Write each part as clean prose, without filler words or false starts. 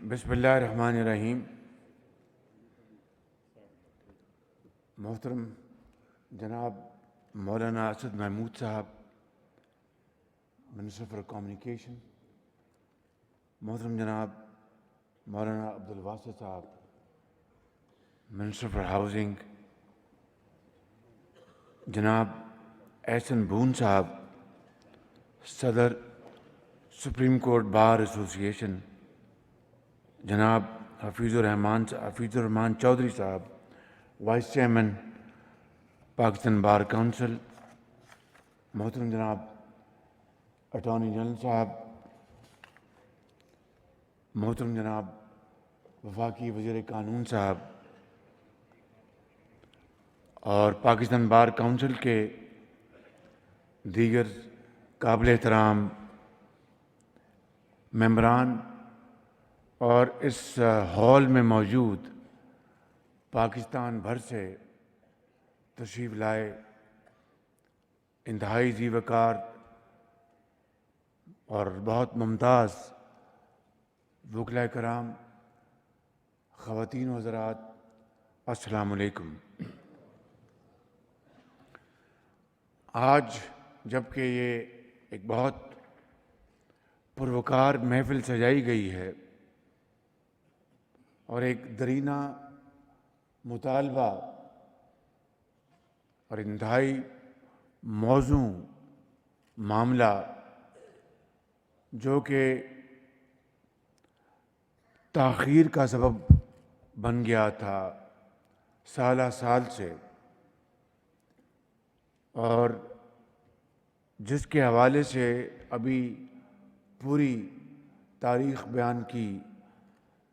بسم اللہ الرحمن الرحیم۔ محترم جناب مولانا اسد محمود صاحب، منسٹر فار کمیونیکیشن، محترم جناب مولانا عبدالواسع صاحب، منسٹر فار ہاؤسنگ، جناب احسن بون صاحب، صدر سپریم کورٹ بار ایسوسی ایشن، جناب حفیظ الرحمان چودھری صاحب، vice chairman Pakistan bar council, محترم جناب اٹارنی جنرل صاحب، محترم جناب وفاقی وزیر قانون صاحب، اور پاکستان بار کونسل کے دیگر قابل احترام ممبران اور اس ہال میں موجود پاکستان بھر سے تشریف لائے انتہائی ذی وقار اور بہت ممتاز وکلاء کرام، خواتین و حضرات، السلام علیکم۔ آج جبکہ یہ ایک بہت پروکار محفل سجائی گئی ہے اور ایک درینہ مطالبہ اور انتہائی موزوں معاملہ جو کہ تاخیر کا سبب بن گیا تھا سالہ سال سے، اور جس کے حوالے سے ابھی پوری تاریخ بیان کی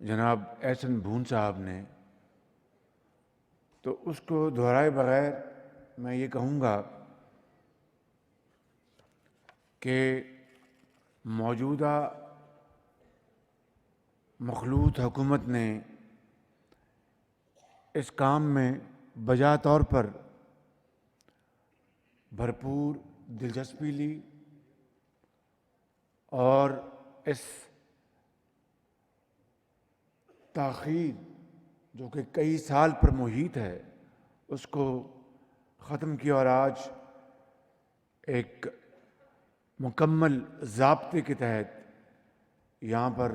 جناب احسن بون صاحب نے، تو اس کو دہرائے بغیر میں یہ کہوں گا کہ موجودہ مخلوط حکومت نے اس کام میں بجا طور پر بھرپور دلچسپی لی اور اس تاخیر جو کہ کئی سال پر محیط ہے اس کو ختم کیا، اور آج ایک مکمل ضابطے کے تحت یہاں پر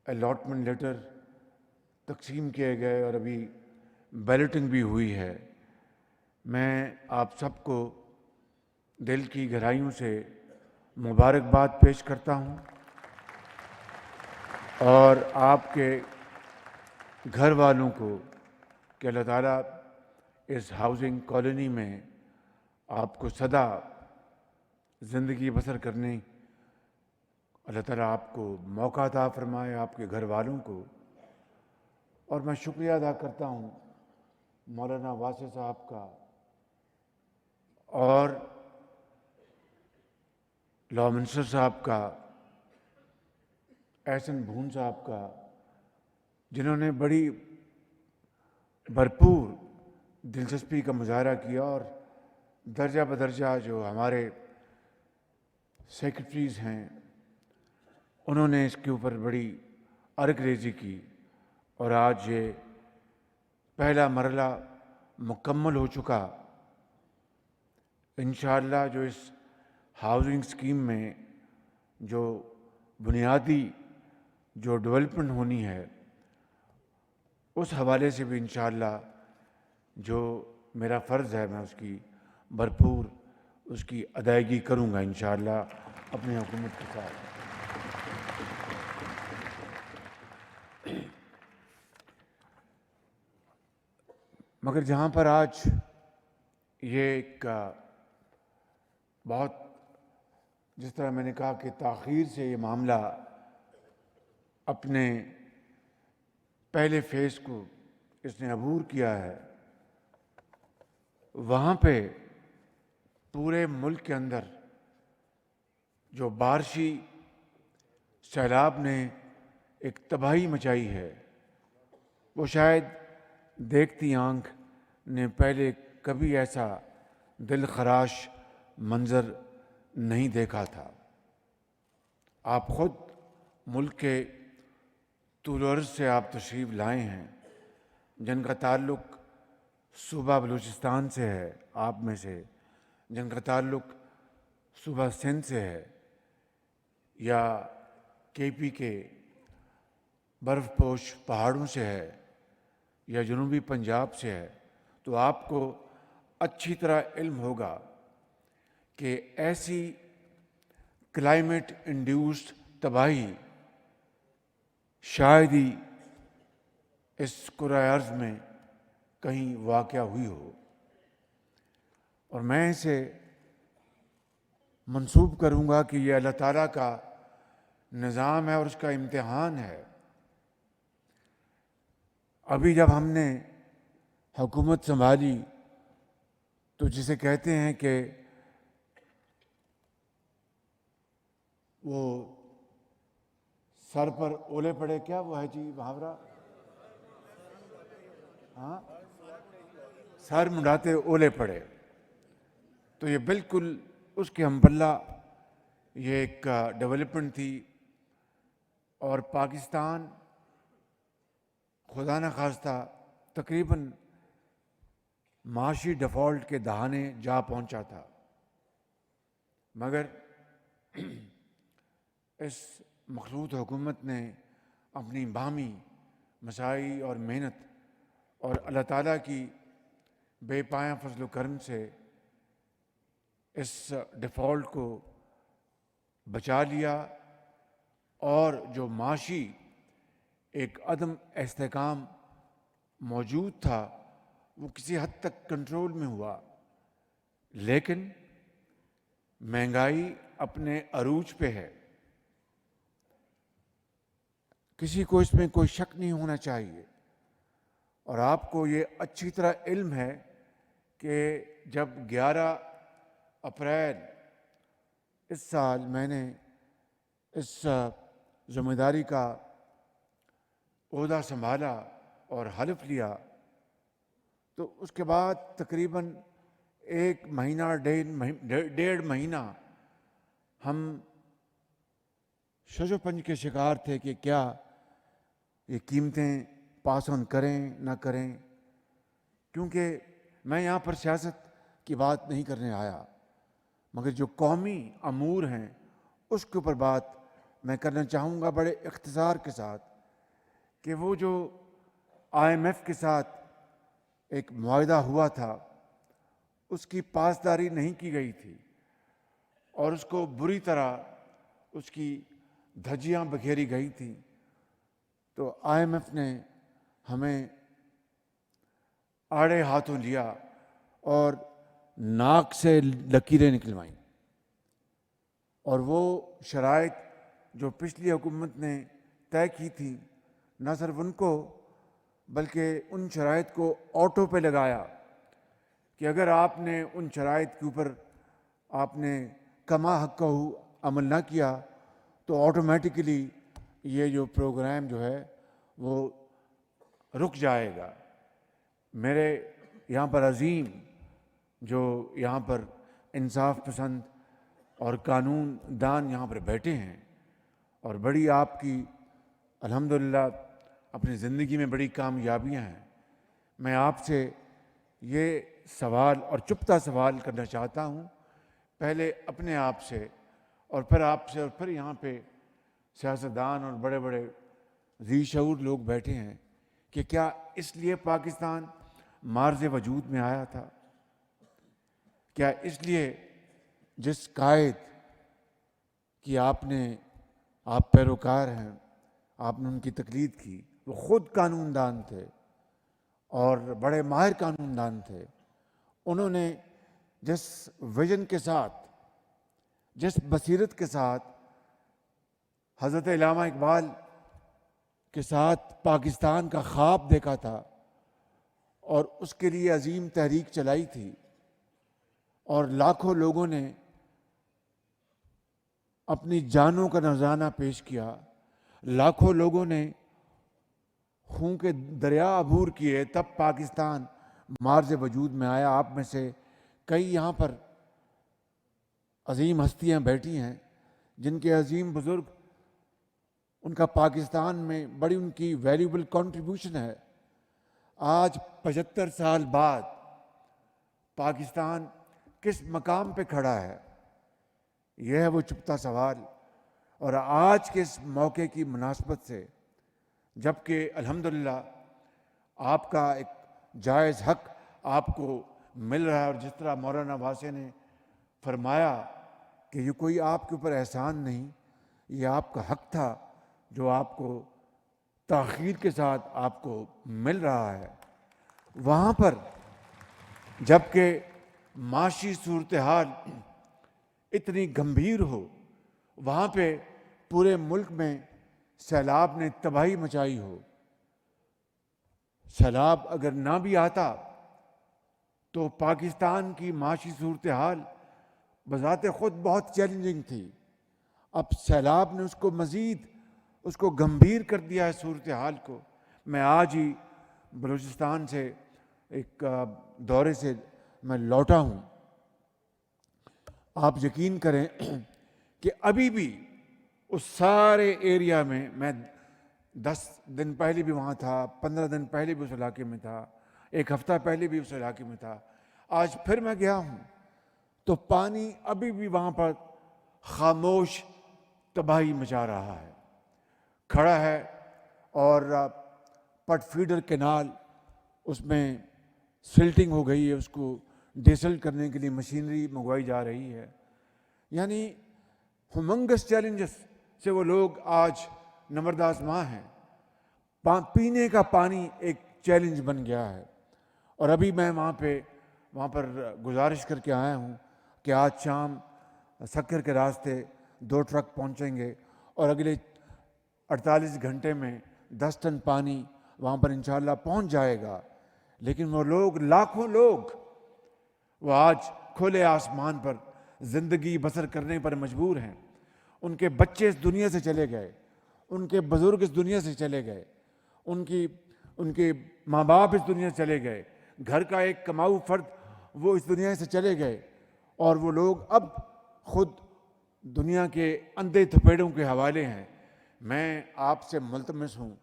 الاٹمنٹ لیٹر تقسیم کیے گئے اور ابھی بیلٹنگ بھی ہوئی ہے۔ میں آپ سب کو دل کی گہرائیوں سے مبارکباد پیش کرتا ہوں اور آپ کے گھر والوں کو کہ اللہ تعالیٰ اس ہاؤسنگ کالونی میں آپ کو سدا زندگی بسر کرنے اللہ تعالیٰ آپ کو موقع عطا فرمائے، آپ کے گھر والوں کو۔ اور میں شکریہ ادا کرتا ہوں مولانا واسع صاحب کا اور لاء منسٹر صاحب کا، احسن بون صاحب کا، جنہوں نے بڑی بھرپور دلچسپی کا مظاہرہ کیا اور درجہ بدرجہ جو ہمارے سیکرٹریز ہیں انہوں نے اس کے اوپر بڑی عرق ریزی کی، اور آج یہ پہلا مرحلہ مکمل ہو چکا۔ انشاءاللہ جو اس ہاؤسنگ اسکیم میں جو بنیادی جو ڈیولپمنٹ ہونی ہے اس حوالے سے بھی انشاءاللہ جو میرا فرض ہے میں اس کی بھرپور اس کی ادائیگی کروں گا انشاءاللہ اپنی حکومت کے ساتھ۔ مگر جہاں پر آج یہ ایک بہت، جس طرح میں نے کہا کہ تاخیر سے یہ معاملہ اپنے پہلے فیز کو اس نے عبور کیا ہے، وہاں پہ پورے ملک کے اندر جو بارشی سیلاب نے ایک تباہی مچائی ہے وہ شاید دیکھتی آنکھ نے پہلے کبھی ایسا دل خراش منظر نہیں دیکھا تھا۔ آپ خود ملک کے طول عرض سے آپ تشریف لائے ہیں، جن کا تعلق صوبہ بلوچستان سے ہے، آپ میں سے جن کا تعلق صوبہ سندھ سے ہے یا کے پی کے برف پوش پہاڑوں سے ہے یا جنوبی پنجاب سے ہے، تو آپ کو اچھی طرح علم ہوگا کہ ایسی کلائمیٹ انڈیوسڈ تباہی شاید ہی اس کرۂ ارض میں کہیں واقع ہوئی ہو، اور میں اسے منسوب کروں گا کہ یہ اللہ تعالیٰ کا نظام ہے اور اس کا امتحان ہے۔ ابھی جب ہم نے حکومت سنبھالی تو جسے کہتے ہیں کہ وہ سر پر اولے پڑے، کیا وہ ہے جی محاورہ؟ ہاں، سر منڈاتے اولے پڑے، تو یہ بالکل اس کے ہم پلہ یہ ایک ڈیولپمنٹ تھی، اور پاکستان خدا نخواستہ تقریباً معاشی ڈیفالٹ کے دہانے جا پہنچا تھا، مگر اس مخلوط حکومت نے اپنی باہمی مساعی اور محنت اور اللہ تعالیٰ کی بے پایہ فضل و کرم سے اس ڈیفالٹ کو بچا لیا، اور جو معاشی ایک عدم استحکام موجود تھا وہ کسی حد تک کنٹرول میں ہوا، لیکن مہنگائی اپنے عروج پہ ہے، کسی کو اس میں کوئی شک نہیں ہونا چاہیے، اور آپ کو یہ اچھی طرح علم ہے کہ جب 11 اپریل اس سال میں نے اس ذمہ داری کا عہدہ سنبھالا اور حلف لیا، تو اس کے بعد تقریباً 1 مہینہ 1.5 مہینہ ہم شش و پنج کے شکار تھے کہ کیا یہ قیمتیں پاس آن کریں نہ کریں، کیونکہ میں یہاں پر سیاست کی بات نہیں کرنے آیا، مگر جو قومی امور ہیں اس کے اوپر بات میں کرنا چاہوں گا بڑے اختصار کے ساتھ، کہ وہ جو IMF کے ساتھ ایک معاہدہ ہوا تھا اس کی پاسداری نہیں کی گئی تھی، اور اس کو بری طرح اس کی دھجیاں بکھیری گئی تھیں، تو IMF نے ہمیں آڑے ہاتھوں لیا اور ناک سے لکیریں نکلوائیں، اور وہ شرائط جو پچھلی حکومت نے طے کی تھی نہ صرف ان کو بلکہ ان شرائط کو آٹو پہ لگایا کہ اگر آپ نے ان شرائط کے اوپر آپ نے کما حقہ عمل نہ کیا تو آٹومیٹیکلی یہ جو پروگرام جو ہے وہ رک جائے گا۔ میرے یہاں پر عظیم جو یہاں پر انصاف پسند اور قانون دان یہاں پر بیٹھے ہیں، اور بڑی آپ کی الحمدللہ اپنی زندگی میں بڑی کامیابیاں ہیں، میں آپ سے یہ سوال اور چپتا سوال کرنا چاہتا ہوں، پہلے اپنے آپ سے اور پھر آپ سے، اور پھر یہاں پہ سیاستدان اور بڑے بڑے ذی شعور لوگ بیٹھے ہیں، کہ کیا اس لیے پاکستان مارز وجود میں آیا تھا؟ کیا اس لیے جس قائد کی آپ پیروکار ہیں، آپ نے ان کی تقلید کی، وہ خود قانون دان تھے اور بڑے ماہر قانون دان تھے، انہوں نے جس ویژن کے ساتھ، جس بصیرت کے ساتھ حضرت علامہ اقبال کے ساتھ پاکستان کا خواب دیکھا تھا اور اس کے لیے عظیم تحریک چلائی تھی، اور لاکھوں لوگوں نے اپنی جانوں کا نذرانہ پیش کیا، لاکھوں لوگوں نے خون کے دریا عبور کیے، تب پاکستان مارز وجود میں آیا۔ آپ میں سے کئی یہاں پر عظیم ہستیاں بیٹھی ہیں جن کے عظیم بزرگ ان کا پاکستان میں بڑی ان کی ویلیوبل کنٹریبیوشن ہے. آج 75 سال بعد پاکستان کس مقام پہ کھڑا ہے؟ یہ ہے وہ چھپتا سوال. اور آج کے اس موقع کی مناسبت سے، جب کہ الحمدللہ آپ کا ایک جائز حق آپ کو مل رہا ہے، اور جس طرح مولانا واسع نے فرمایا کہ یہ کوئی آپ کے اوپر احسان نہیں، یہ آپ کا حق تھا جو آپ کو تاخیر کے ساتھ آپ کو مل رہا ہے. وہاں پر جب کہ معاشی صورتحال اتنی گمبھیر ہو، وہاں پہ پورے ملک میں سیلاب نے تباہی مچائی ہو، سیلاب اگر نہ بھی آتا تو پاکستان کی معاشی صورتحال بذات خود بہت چیلنجنگ تھی. اب سیلاب نے اس کو گمبھیر کر دیا ہے صورتحال کو. میں آج ہی بلوچستان سے ایک دورے سے میں لوٹا ہوں. آپ یقین کریں کہ ابھی بھی اس سارے ایریا میں 10 دن پہلے بھی وہاں تھا، 15 دن پہلے بھی اس علاقے میں تھا، ایک ہفتہ پہلے بھی اس علاقے میں تھا، آج پھر میں گیا ہوں تو پانی ابھی بھی وہاں پر خاموش تباہی مچا رہا ہے، کھڑا ہے. اور پٹ فیڈر کینال اس میں سلٹنگ ہو گئی ہے، اس کو ڈیسلٹ کرنے کے لیے مشینری منگوائی جا رہی ہے. یعنی ہیومنگس چیلنجز سے وہ لوگ آج نمرداز ہیں. پینے کا پانی ایک چیلنج بن گیا ہے. اور ابھی میں وہاں پر گزارش کر کے آیا ہوں کہ آج شام سکر کے راستے 2 ٹرک پہنچیں گے اور اگلے 48 گھنٹے میں 10 ٹن پانی وہاں پر انشاءاللہ پہنچ جائے گا. لیکن وہ لوگ، لاکھوں لوگ، وہ آج کھلے آسمان پر زندگی بسر کرنے پر مجبور ہیں. ان کے بچے اس دنیا سے چلے گئے، ان کے بزرگ اس دنیا سے چلے گئے، ان کے ماں باپ اس دنیا سے چلے گئے، گھر کا ایک کماؤ فرد وہ اس دنیا سے چلے گئے. اور وہ لوگ اب خود دنیا کے اندھے تھپیڑوں کے حوالے ہیں. میں آپ سے ملتمس ہوں،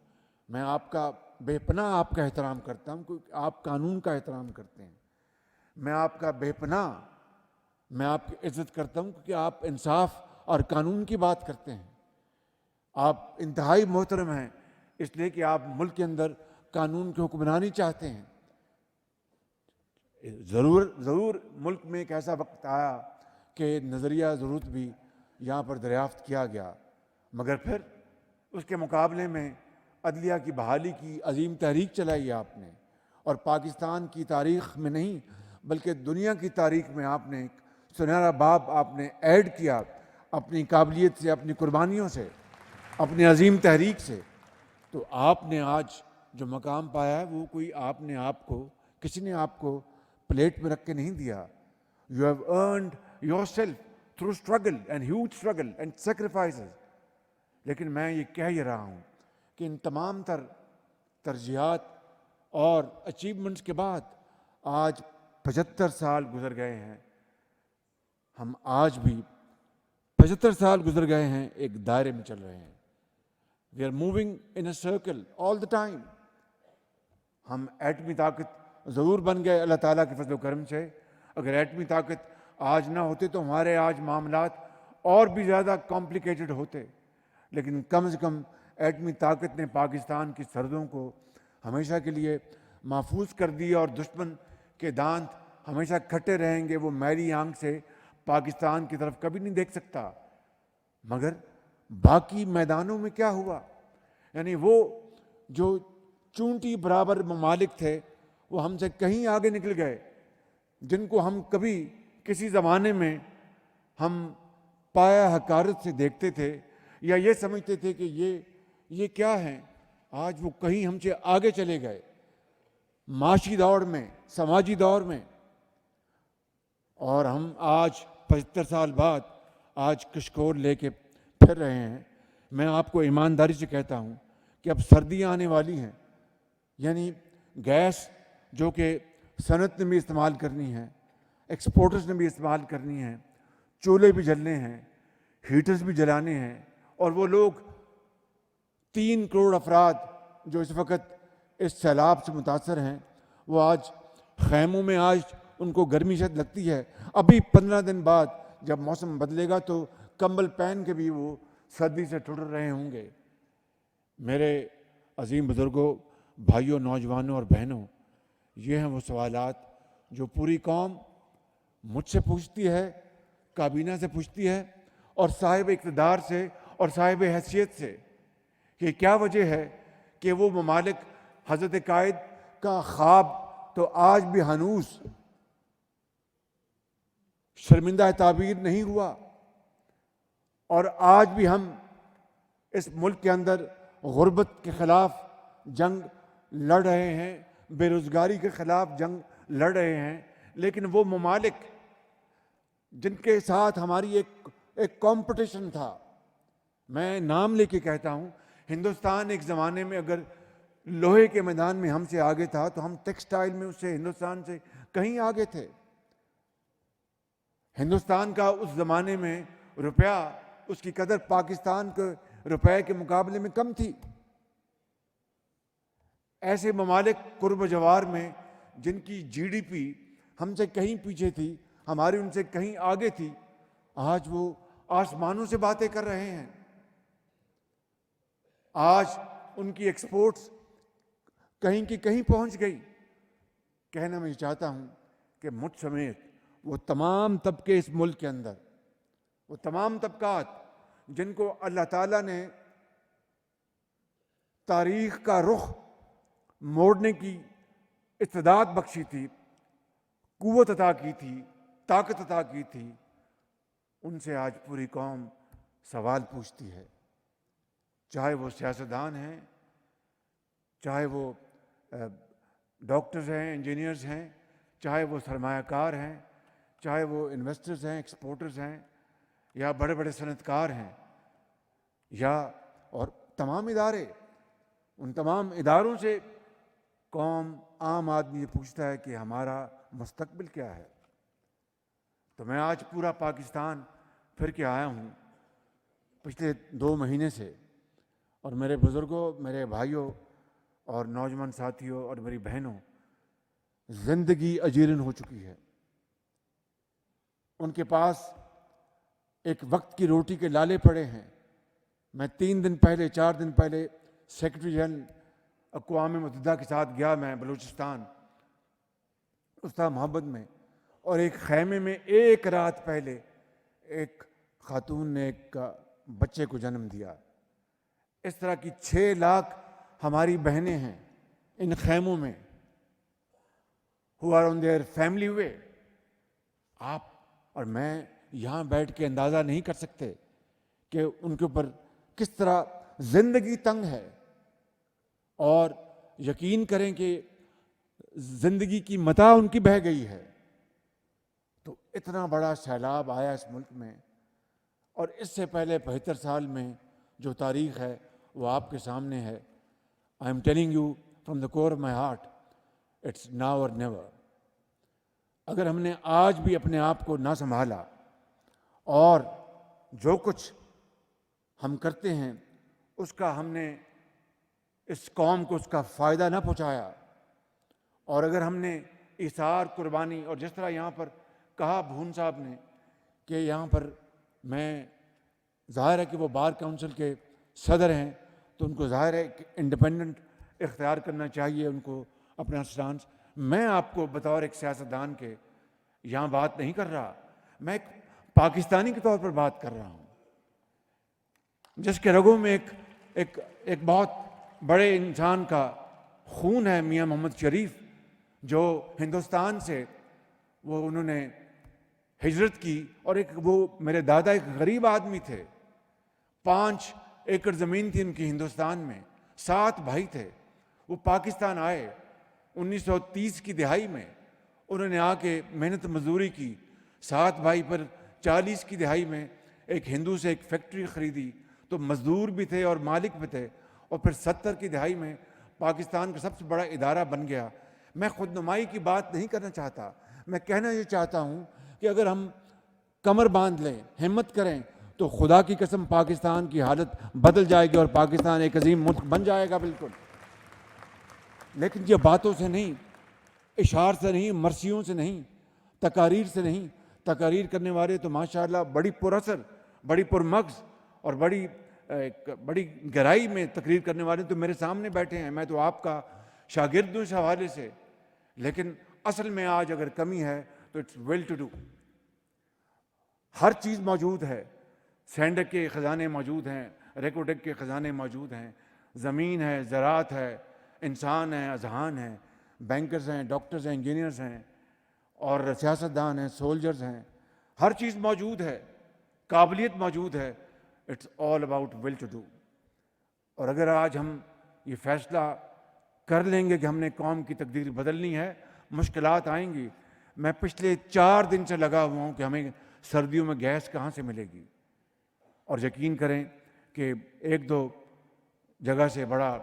میں آپ کا بے پناہ آپ کا احترام کرتا ہوں کیونکہ آپ قانون کا احترام کرتے ہیں. میں آپ کا بے پناہ، میں آپ کی عزت کرتا ہوں کیونکہ آپ انصاف اور قانون کی بات کرتے ہیں. آپ انتہائی محترم ہیں اس لیے کہ آپ ملک کے اندر قانون کی حکمرانی چاہتے ہیں. ضرور ملک میں ایک ایسا وقت آیا کہ نظریہ ضرورت بھی یہاں پر دریافت کیا گیا، مگر پھر اس کے مقابلے میں عدلیہ کی بحالی کی عظیم تحریک چلائی آپ نے. اور پاکستان کی تاریخ میں نہیں بلکہ دنیا کی تاریخ میں آپ نے ایک سنہرا باب آپ نے ایڈ کیا اپنی قابلیت سے، اپنی قربانیوں سے، اپنی عظیم تحریک سے. تو آپ نے آج جو مقام پایا ہے وہ کوئی کسی نے آپ کو پلیٹ میں رکھ کے نہیں دیا. You have earned your self through struggle and huge struggle and sacrifices. لیکن میں یہ کہہ ہی رہا ہوں کہ ان تمام ترجیحات اور اچیومنٹس کے بعد آج 75 سال گزر گئے ہیں. ہم آج بھی 75 سال گزر گئے ہیں، ایک دائرے میں چل رہے ہیں. We are moving in a circle all the time. ہم ایٹمی طاقت ضرور بن گئے اللہ تعالیٰ کے فضل و کرم سے. اگر ایٹمی طاقت آج نہ ہوتے تو ہمارے آج معاملات اور بھی زیادہ کمپلیکیٹڈ ہوتے. لیکن کم از کم ایٹمی طاقت نے پاکستان کی سرحدوں کو ہمیشہ کے لیے محفوظ کر دیا، اور دشمن کے دانت ہمیشہ کھٹے رہیں گے. وہ میلی آنکھ سے پاکستان کی طرف کبھی نہیں دیکھ سکتا. مگر باقی میدانوں میں کیا ہوا؟ یعنی وہ جو چونٹی برابر ممالک تھے وہ ہم سے کہیں آگے نکل گئے، جن کو ہم کبھی کسی زمانے میں ہم پایا حقارت سے دیکھتے تھے یا یہ سمجھتے تھے کہ یہ کیا ہیں، آج وہ کہیں ہم سے آگے چلے گئے معاشی دور میں، سماجی دور میں. اور ہم آج 75 سال بعد آج کشکول لے کے پھر رہے ہیں. میں آپ کو ایمانداری سے کہتا ہوں کہ اب سردیاں آنے والی ہیں. یعنی گیس جو کہ صنعت نے بھی استعمال کرنی ہے، ایکسپورٹرز نے بھی استعمال کرنی ہے، چولہے بھی جلنے ہیں، ہیٹرز بھی جلانے ہیں، اور وہ لوگ 3 کروڑ افراد جو اس وقت اس سیلاب سے متاثر ہیں، وہ آج خیموں میں، آج ان کو گرمی شاید لگتی ہے. ابھی 15 دن بعد جب موسم بدلے گا تو کمبل پہن کے بھی وہ سردی سے ٹھٹر رہے ہوں گے. میرے عظیم بزرگوں، بھائیوں، نوجوانوں اور بہنوں، یہ ہیں وہ سوالات جو پوری قوم مجھ سے پوچھتی ہے، کابینہ سے پوچھتی ہے، اور صاحب اقتدار سے اور صاحب حیثیت سے، کہ کیا وجہ ہے کہ وہ ممالک حضرت قائد کا خواب تو آج بھی ہنوز شرمندہ تعبیر نہیں ہوا، اور آج بھی ہم اس ملک کے اندر غربت کے خلاف جنگ لڑ رہے ہیں، بے روزگاری کے خلاف جنگ لڑ رہے ہیں. لیکن وہ ممالک جن کے ساتھ ہماری ایک کمپٹیشن تھا، میں نام لے کے کہتا ہوں، ہندوستان ایک زمانے میں اگر لوہے کے میدان میں ہم سے آگے تھا تو ہم ٹیکسٹائل میں اس سے ہندوستان سے کہیں آگے تھے. ہندوستان کا اس زمانے میں روپیہ، اس کی قدر پاکستان کے روپے کے مقابلے میں کم تھی. ایسے ممالک قرب و جوار میں جن کی جی ڈی پی ہم سے کہیں پیچھے تھی، ہماری ان سے کہیں آگے تھی، آج وہ آسمانوں سے باتیں کر رہے ہیں. آج ان کی ایکسپورٹس کہیں کی کہیں پہنچ گئی. کہنا میں چاہتا ہوں کہ مجھ سمیت وہ تمام طبقے اس ملک کے اندر، وہ تمام طبقات جن کو اللہ تعالیٰ نے تاریخ کا رخ موڑنے کی استعداد بخشی تھی، قوت عطا کی تھی، طاقت عطا کی تھی، ان سے آج پوری قوم سوال پوچھتی ہے. چاہے وہ سیاستدان ہیں، چاہے وہ ڈاکٹرز ہیں، انجینئرز ہیں، چاہے وہ سرمایہ کار ہیں، چاہے وہ انویسٹرز ہیں، ایکسپورٹرز ہیں، یا بڑے بڑے صنعت کار ہیں، یا اور تمام ادارے. ان تمام اداروں سے قوم، عام آدمی یہ پوچھتا ہے کہ ہمارا مستقبل کیا ہے. تو میں آج پورا پاکستان پھر کے آیا ہوں پچھلے 2 مہینے سے، اور میرے بزرگوں، میرے بھائیوں اور نوجوان ساتھیوں اور میری بہنوں، زندگی اجیرن ہو چکی ہے. ان کے پاس ایک وقت کی روٹی کے لالے پڑے ہیں. میں 3 دن پہلے، 4 دن پہلے سیکرٹری جنرل اقوام متحدہ کے ساتھ گیا، میں بلوچستان استاد محبت میں، اور ایک خیمے میں ایک رات پہلے ایک خاتون نے ایک بچے کو جنم دیا. اس طرح کی 6 لاکھ ہماری بہنیں ہیں ان خیموں میں، who are on their family way. آپ اور میں یہاں بیٹھ کے اندازہ نہیں کر سکتے کہ ان کے اوپر کس طرح زندگی تنگ ہے، اور یقین کریں کہ زندگی کی متاع ان کی بہہ گئی ہے. تو اتنا بڑا سیلاب آیا اس ملک میں، اور اس سے پہلے 75 سال میں جو تاریخ ہے وہ آپ کے سامنے ہے. I am telling you from the core of my heart, it's now or never. اگر ہم نے آج بھی اپنے آپ کو نہ سنبھالا، اور جو کچھ ہم کرتے ہیں اس کا ہم نے اس قوم کو اس کا فائدہ نہ پہنچایا، اور اگر ہم نے ایثار، قربانی، اور جس طرح یہاں پر کہا بھون صاحب نے کہ یہاں پر میں، ظاہر ہے کہ وہ بار کونسل کے صدر ہیں تو ان کو ظاہر ہے کہ انڈیپینڈنٹ اختیار کرنا چاہیے ان کو اپنا سٹانس. میں آپ کو بطور ایک سیاستدان کے یہاں بات نہیں کر رہا، میں ایک پاکستانی کے طور پر بات کر رہا ہوں جس کے رگوں میں ایک بہت بڑے انسان کا خون ہے، میاں محمد شریف، جو ہندوستان سے انہوں نے ہجرت کی، اور وہ میرے دادا ایک غریب آدمی تھے. 5 ایکڑ زمین تھی ان کی ہندوستان میں، 7 بھائی تھے. وہ پاکستان آئے 1930 کی دہائی میں، انہوں نے آ کے محنت مزدوری کی. 7 بھائی پر 40 کی دہائی میں ایک ہندو سے ایک فیکٹری خریدی، تو مزدور بھی تھے اور مالک بھی تھے، اور پھر 70 کی دہائی میں پاکستان کا سب سے بڑا ادارہ بن گیا. میں خود نمائی کی بات نہیں کرنا چاہتا، میں کہنا یہ چاہتا ہوں کہ اگر ہم کمر باندھ لیں، ہمت کریں، تو خدا کی قسم پاکستان کی حالت بدل جائے گی اور پاکستان ایک عظیم ملک بن جائے گا بالکل. لیکن یہ باتوں سے نہیں، اشعار سے نہیں، مرثیوں سے نہیں، تقاریر سے نہیں. تقاریر کرنے والے تو ماشاءاللہ بڑی پر اثر، بڑی پرمغز اور بڑی گہرائی میں تقریر کرنے والے تو میرے سامنے بیٹھے ہیں. میں تو آپ کا شاگرد ہوں اس حوالے سے. لیکن اصل میں آج اگر کمی ہے تو اٹس ویل ٹو ڈو. ہر چیز موجود ہے. سینڈک کے خزانے موجود ہیں، ریکوٹیک کے خزانے موجود ہیں، زمین ہے، زراعت ہے، انسان ہیں، اذہان ہیں، بینکرز ہیں، ڈاکٹرز ہیں، انجینئرز ہیں، اور سیاستدان ہیں، سولجرز ہیں. ہر چیز موجود ہے، قابلیت موجود ہے. It's all about will to do. اور اگر آج ہم یہ فیصلہ کر لیں گے کہ ہم نے قوم کی تقدیر بدلنی ہے، مشکلات آئیں گی. میں پچھلے 4 دن سے لگا ہوا ہوں کہ ہمیں سردیوں میں گیس کہاں سے ملے گی. اور یقین کریں کہ 1-2 جگہ سے بڑا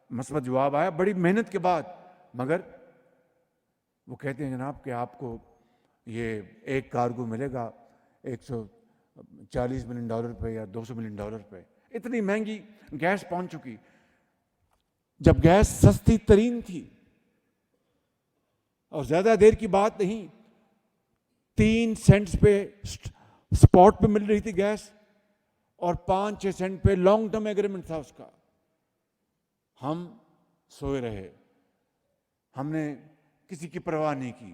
مثبت جواب آیا بڑی محنت کے بعد. مگر وہ کہتے ہیں جناب کہ آپ کو یہ ایک کارگو ملے گا $140 ملین پہ یا $200 ملین پہ. اتنی مہنگی گیس پہنچ چکی. جب گیس سستی ترین تھی اور زیادہ دیر کی بات نہیں، 3 سینٹس پہ سپاٹ پہ مل رہی تھی گیس اور 5-6 سینٹ پہ لانگ ٹرم ایگریمنٹ تھا اس کا. ہم سوئے رہے. ہم نے کسی کی پرواہ نہیں کی،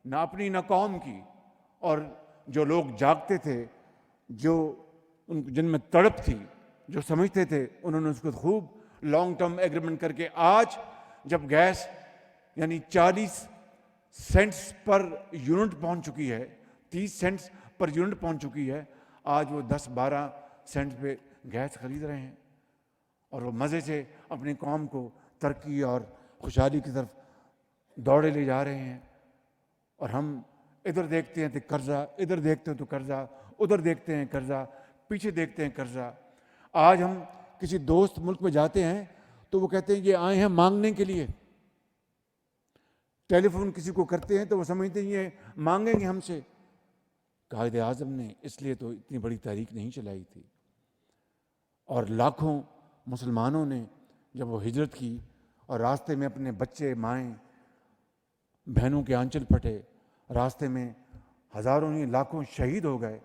نہ اپنی نہ قوم کی. اور جو لوگ جاگتے تھے، جو جن میں تڑپ تھی، جو سمجھتے تھے، انہوں نے اس کو خوب لانگ ٹرم ایگریمنٹ کر کے آج جب گیس یعنی 40 سینٹس پر یونٹ پہنچ چکی ہے، 30 سینٹس پر یونٹ پہنچ چکی ہے، آج وہ 10-12 سینٹس پہ گیس خرید رہے ہیں. اور وہ مزے سے اپنی قوم کو ترقی اور خوشحالی کی طرف دوڑے لے جا رہے ہیں. اور ہم ادھر دیکھتے ہیں تو قرضہ، ادھر دیکھتے ہیں تو قرضہ، ادھر دیکھتے ہیں قرضہ، پیچھے دیکھتے ہیں قرضہ. آج ہم کسی دوست ملک میں جاتے ہیں تو وہ کہتے ہیں یہ آئے ہیں مانگنے کے لیے. ٹیلی فون کسی کو کرتے ہیں تو وہ سمجھتے ہیں یہ مانگیں گے ہم سے. قائد اعظم نے اس لیے تو اتنی بڑی تحریک نہیں چلائی تھی. اور لاکھوں مسلمانوں نے جب وہ ہجرت کی اور راستے میں اپنے بچے، مائیں، بہنوں کے آنچل پھٹے، راستے میں ہزاروں ہی لاکھوں شہید ہو گئے،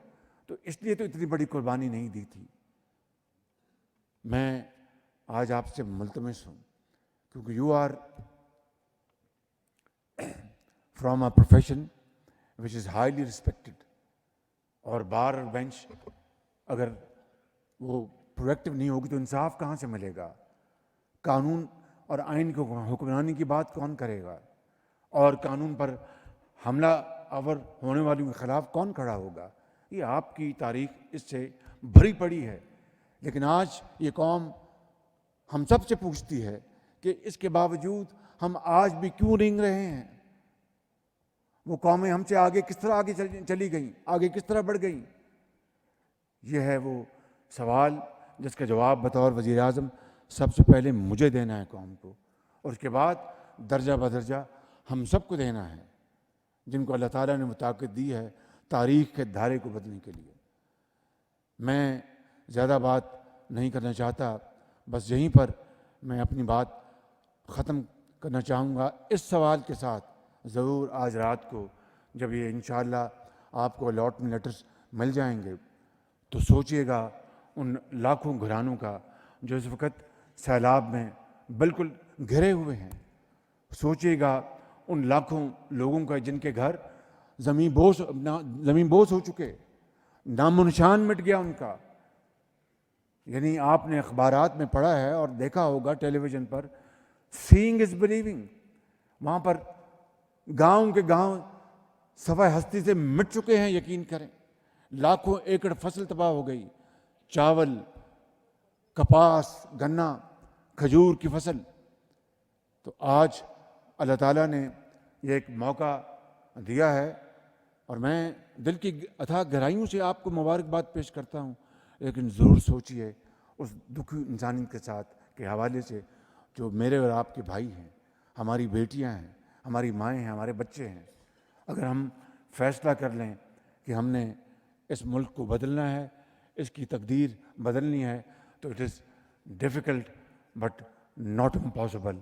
تو اس لیے تو اتنی بڑی قربانی نہیں دی تھی. میں آج آپ سے ملتمس ہوں کیونکہ you are from a profession which is highly respected. اور بار اور بینچ اگر وہ پرویکٹیو نہیں ہوگی تو انصاف کہاں سے ملے گا؟ قانون اور آئین کو حکمرانی کی بات کون کرے گا؟ اور قانون پر حملہ آور ہونے والوں کے خلاف کون کھڑا ہوگا؟ یہ آپ کی تاریخ اس سے بھری پڑی ہے. لیکن آج یہ قوم ہم سب سے پوچھتی ہے کہ اس کے باوجود ہم آج بھی کیوں رنگ رہے ہیں؟ وہ قومیں ہم سے آگے کس طرح آگے چلی گئیں، آگے کس طرح بڑھ گئیں؟ یہ ہے وہ سوال جس کا جواب بطور وزیر اعظم سب سے پہلے مجھے دینا ہے قوم کو، اور اس کے بعد درجہ بدرجہ ہم سب کو دینا ہے جن کو اللہ تعالیٰ نے وہ طاقت دی ہے تاریخ کے دھارے کو بدلنے کے لیے. میں زیادہ بات نہیں کرنا چاہتا، بس یہیں پر میں اپنی بات ختم کرنا چاہوں گا اس سوال کے ساتھ. ضرور آج رات کو جب یہ انشاءاللہ آپ کو الاٹمنٹ لیٹرز مل جائیں گے تو سوچئے گا ان لاکھوں گھرانوں کا جو اس وقت سیلاب میں بالکل گھرے ہوئے ہیں. سوچئے گا ان لاکھوں لوگوں کا جن کے گھر زمین بوس ہو چکے، نام و نشان مٹ گیا ان کا. یعنی آپ نے اخبارات میں پڑھا ہے اور دیکھا ہوگا ٹیلی vision per, saying is believing. وہاں پر گاؤں کے گاؤں صفحہ ہستی سے مٹ چکے ہیں. یقین کریں لاکھوں ایکڑ فصل تباہ ہو گئی، چاول، کپاس، گنا، کھجور کی فصل. تو آج اللہ تعالیٰ نے یہ ایک موقع دیا ہے اور میں دل کی اتھاہ گہرائیوں سے آپ کو مبارکباد پیش کرتا ہوں. لیکن ضرور سوچئے اس دکھی انسانیت کے ساتھ کے حوالے سے جو میرے اور آپ کے بھائی ہیں، ہماری بیٹیاں ہیں، ہماری مائیں ہیں، ہمارے بچے ہیں. اگر ہم فیصلہ کر لیں کہ ہم نے اس ملک کو بدلنا ہے، اس کی تقدیر بدلنی ہے تو it is difficult but not impossible.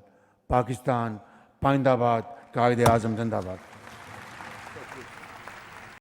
Pakistan پائندہ باد، قائد اعظم زندہ باد.